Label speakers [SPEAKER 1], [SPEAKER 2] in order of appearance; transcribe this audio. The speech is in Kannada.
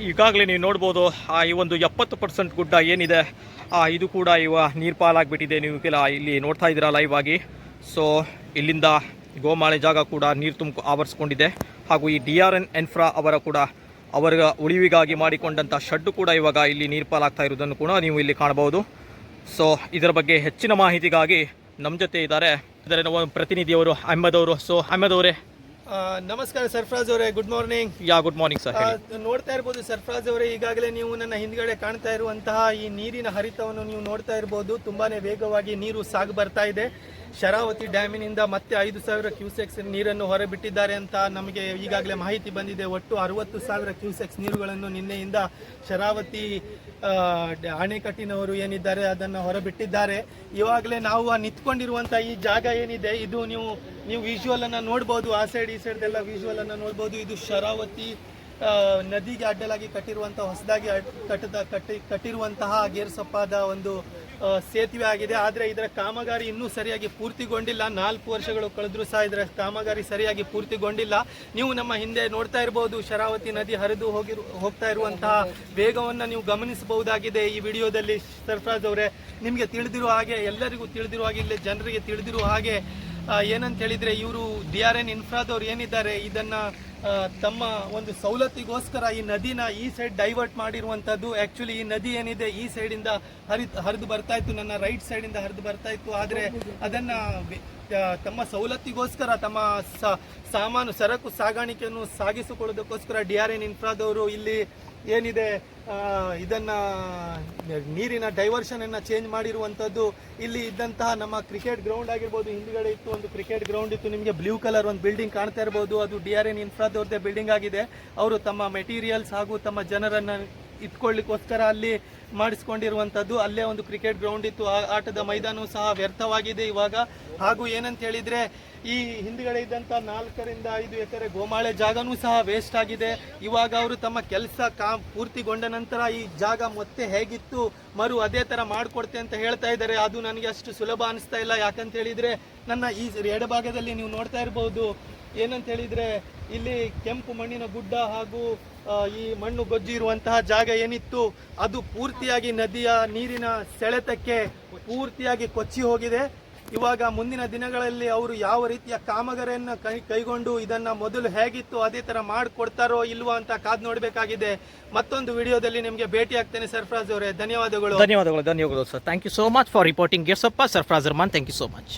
[SPEAKER 1] ಈಗಾಗಲೇ ನೀವು ನೋಡ್ಬೋದು ಈ ಒಂದು 70% ಗುಡ್ಡ ಏನಿದೆ ಇದು ಕೂಡ ನೀರು ಪಾಲಾಗಿಬಿಟ್ಟಿದೆ. ನೀವು ಇಲ್ಲಿ ನೋಡ್ತಾ ಇದ್ದೀರಾ ಲೈವ್ ಆಗಿ. ಸೊ ಇಲ್ಲಿಂದ ಗೋಮಾಳೆ ಜಾಗ ಕೂಡ ನೀರು ಆವರಿಸ್ಕೊಂಡಿದೆ. ಹಾಗೂ ಈ DRN ಇನ್ಫ್ರಾ ಅವರ ಉಳಿವಿಗಾಗಿ ಮಾಡಿಕೊಂಡಂಥ ಶೆಡ್ಡು ಕೂಡ ಇವಾಗ ಇಲ್ಲಿ ನೀರು ಪಾಲಾಗ್ತಾ ಇರೋದನ್ನು ಕೂಡ ನೀವು ಇಲ್ಲಿ ಕಾಣಬಹುದು. ಸೊ ಇದರ ಬಗ್ಗೆ ಹೆಚ್ಚಿನ ಮಾಹಿತಿಗಾಗಿ ನಮ್ಮ ಜೊತೆ ಇದ್ದಾರೆ ಇದರ ಪ್ರತಿನಿಧಿಯವರು ಅಹ್ಮದ್ ಅವರು. ಸೊ ಅಹ್ಮದ್ ಅವರೇ
[SPEAKER 2] ನಮಸ್ಕಾರ ಸರ್ಫರಾಜ್ ಅವರೇ, good morning.
[SPEAKER 1] Good morning sir.
[SPEAKER 2] ನೋಡ್ತಾ ಇರ್ಬೋದು ಸರ್ಫರಾಜ್ ಅವರೇ, ಈಗಾಗಲೇ ನೀವು ನನ್ನ ಹಿಂದ್ಗಡೆ ಕಾಣ್ತಾ ಇರುವಂತಹ ಈ ನೀರಿನ ಹರಿತವನ್ನು ನೀವು ನೋಡ್ತಾ ಇರ್ಬೋದು. ತುಂಬಾನೇ ವೇಗವಾಗಿ ನೀರು ಸಾಗಿ ಬರ್ತಾ ಇದೆ. ಶರಾವತಿ ಡ್ಯಾಮಿನಿಂದ ಮತ್ತೆ 5,000 ಕ್ಯೂಸೆಕ್ಸ್ ನೀರನ್ನು ಹೊರಬಿಟ್ಟಿದ್ದಾರೆ ಅಂತ ನಮಗೆ ಈಗಾಗಲೇ ಮಾಹಿತಿ ಬಂದಿದೆ. ಒಟ್ಟು 60,000 ಕ್ಯೂಸೆಕ್ಸ್ ನೀರುಗಳನ್ನು ನಿನ್ನೆಯಿಂದ ಶರಾವತಿ ಅಣೆಕಟ್ಟಿನವರು ಏನಿದ್ದಾರೆ ಅದನ್ನು ಹೊರಬಿಟ್ಟಿದ್ದಾರೆ. ಇವಾಗಲೇ ನಾವು ನಿಂತ್ಕೊಂಡಿರುವಂಥ ಈ ಜಾಗ ಏನಿದೆ ಇದು ನೀವು ವಿಜುವಲ್ ಅನ್ನು ನೋಡ್ಬೋದು. ಆ ಸೈಡ್ ಈ ಸೈಡ್ ಎಲ್ಲ ವಿಜುವಲ್ ಅನ್ನು ನೋಡ್ಬೋದು. ಇದು ಶರಾವತಿ ನದಿಗೆ ಅಡ್ಡಲಾಗಿ ಕಟ್ಟಿರುವಂತಹ ಹೊಸದಾಗಿ ಕಟ್ಟಿರುವಂತಹ ಗೇರ್ಸೊಪ್ಪಾದ ಒಂದು ಸೇತುವೆ ಆಗಿದೆ. ಆದರೆ ಇದರ ಕಾಮಗಾರಿ ಇನ್ನೂ ಸರಿಯಾಗಿ ಪೂರ್ತಿಗೊಂಡಿಲ್ಲ. 4 ವರ್ಷಗಳು ಕಳೆದ್ರೂ ಸಹ ಇದರ ಕಾಮಗಾರಿ ಸರಿಯಾಗಿ ಪೂರ್ತಿಗೊಂಡಿಲ್ಲ. ನೀವು ನಮ್ಮ ಹಿಂದೆ ನೋಡ್ತಾ ಇರಬಹುದು, ಶರಾವತಿ ನದಿ ಹರಿದು ಹೋಗ್ತಾ ಇರುವಂತಹ ವೇಗವನ್ನು ನೀವು ಗಮನಿಸಬಹುದಾಗಿದೆ ಈ ವಿಡಿಯೋದಲ್ಲಿ. ಸರ್ಫರಾಜ್ ಅವರೇ, ನಿಮಗೆ ತಿಳಿದಿರುವ ಹಾಗೆ, ಎಲ್ಲರಿಗೂ ತಿಳಿದಿರುವ ಹಾಗೆ, ಇಲ್ಲಿ ಜನರಿಗೆ ತಿಳಿದಿರುವ ಹಾಗೆ ಏನಂತ ಹೇಳಿದ್ರೆ, ಇವರು DRN ಇನ್ಫ್ರಾದವ್ರು ಏನಿದ್ದಾರೆ ಇದನ್ನ ತಮ್ಮ ಒಂದು ಸವಲತ್ತಿಗೋಸ್ಕರ ಈ ನದಿನ ಈ ಸೈಡ್ ಡೈವರ್ಟ್ ಮಾಡಿರುವಂಥದ್ದು. ಆ್ಯಕ್ಚುಲಿ ಈ ನದಿ ಏನಿದೆ ಈ ಸೈಡಿಂದ ಹರಿದು ಬರ್ತಾ ಇತ್ತು, ನನ್ನ ರೈಟ್ ಸೈಡಿಂದ ಹರಿದು ಬರ್ತಾ ಇತ್ತು. ಆದರೆ ಅದನ್ನು ತಮ್ಮ ಸವಲತ್ತಿಗೋಸ್ಕರ, ತಮ್ಮ ಸಾಮಾನು ಸರಕು ಸಾಗಾಣಿಕೆಯನ್ನು ಸಾಗಿಸಿಕೊಳ್ಳೋದಕ್ಕೋಸ್ಕರ DRN ಇನ್ಫ್ರಾದವರು ಇಲ್ಲಿ ಏನಿದೆ ಇದನ್ನು ನೀರಿನ ಡೈವರ್ಷನ್ ಅನ್ನು ಚೇಂಜ್ ಮಾಡಿರುವಂಥದ್ದು. ಇಲ್ಲಿ ಇದ್ದಂತಹ ನಮ್ಮ ಕ್ರಿಕೆಟ್ ಗ್ರೌಂಡ್ ಆಗಿರ್ಬೋದು, ಹಿಂದ್ಗಡೆ ಇತ್ತು ಒಂದು ಕ್ರಿಕೆಟ್ ಗ್ರೌಂಡ್ ಇತ್ತು. ನಿಮಗೆ ಬ್ಲೂ ಕಲರ್ ಒಂದು ಬಿಲ್ಡಿಂಗ್ ಕಾಣ್ತಾ ಇರ್ಬೋದು, ಅದು DRN ಇನ್ಫ್ರಾದವ್ರದ್ದೇ ಬಿಲ್ಡಿಂಗ್ ಆಗಿದೆ. ಅವರು ತಮ್ಮ ಮೆಟೀರಿಯಲ್ಸ್ ಹಾಗೂ ತಮ್ಮ ಜನರನ್ನು ಇಟ್ಕೊಳ್ಳಿಕ್ಕೋಸ್ಕರ ಅಲ್ಲಿ ಮಾಡಿಸ್ಕೊಂಡಿರುವಂಥದ್ದು. ಅಲ್ಲೇ ಒಂದು ಕ್ರಿಕೆಟ್ ಗ್ರೌಂಡ್ ಇತ್ತು, ಆಟದ ಮೈದಾನವೂ ಸಹ ವ್ಯರ್ಥವಾಗಿದೆ ಇವಾಗ. ಹಾಗೂ ಏನಂತ ಹೇಳಿದರೆ, ಈ ಹಿಂದ್ಗಡೆ ಇದ್ದಂಥ 4ರಿಂದ 5 ಎಕರೆ ಗೋಮಾಳೆ ಜಾಗನೂ ಸಹ ವೇಸ್ಟ್ ಆಗಿದೆ. ಇವಾಗ ಅವರು ತಮ್ಮ ಕೆಲಸ ಪೂರ್ತಿಗೊಂಡ ನಂತರ ಈ ಜಾಗ ಮತ್ತೆ ಹೇಗಿತ್ತು ಅದೇ ಥರ ಮಾಡಿಕೊಡ್ತೆ ಅಂತ ಹೇಳ್ತಾ ಇದ್ದಾರೆ. ಅದು ನನಗೆ ಅಷ್ಟು ಸುಲಭ ಅನಿಸ್ತಾ ಇಲ್ಲ. ಯಾಕಂತ ಹೇಳಿದರೆ, ನನ್ನ ಈ ಎಡಭಾಗದಲ್ಲಿ ನೀವು ನೋಡ್ತಾ ಇರ್ಬೋದು, ಏನಂತ ಹೇಳಿದರೆ ಇಲ್ಲಿ ಕೆಂಪು ಮಣ್ಣಿನ ಗುಡ್ಡ ಹಾಗೂ ಈ ಮಣ್ಣು ಗೊಜ್ಜು ಇರುವಂತಹ ಜಾಗ ಏನಿತ್ತು ಅದು ಪೂರ್ತಿಯಾಗಿ ನದಿಯ ನೀರಿನ ಸೆಳೆತಕ್ಕೆ ಪೂರ್ತಿಯಾಗಿ ಕೊಚ್ಚಿ ಹೋಗಿದೆ. ಇವಾಗ ಮುಂದಿನ ದಿನಗಳಲ್ಲಿ ಅವರು ಯಾವ ರೀತಿಯ ಕಾಮಗಾರಿಯನ್ನು ಕೈಗೊಂಡು ಇದನ್ನ ಮೊದಲು ಹೇಗಿತ್ತು ಅದೇ ತರ ಮಾಡಿಕೊಡ್ತಾರೋ ಇಲ್ವಾ ಅಂತ ಕಾದು ನೋಡಬೇಕಾಗಿದೆ. ಮತ್ತೊಂದು ವಿಡಿಯೋದಲ್ಲಿ ನಿಮಗೆ ಭೇಟಿ ಆಗ್ತೇನೆ ಸರ್ಫರಾಜ್ ಅವರೇ. ಧನ್ಯವಾದಗಳು
[SPEAKER 1] sir. Thank you so much for reporting Gersoppa. Sarfaraz Arman, thank you so much.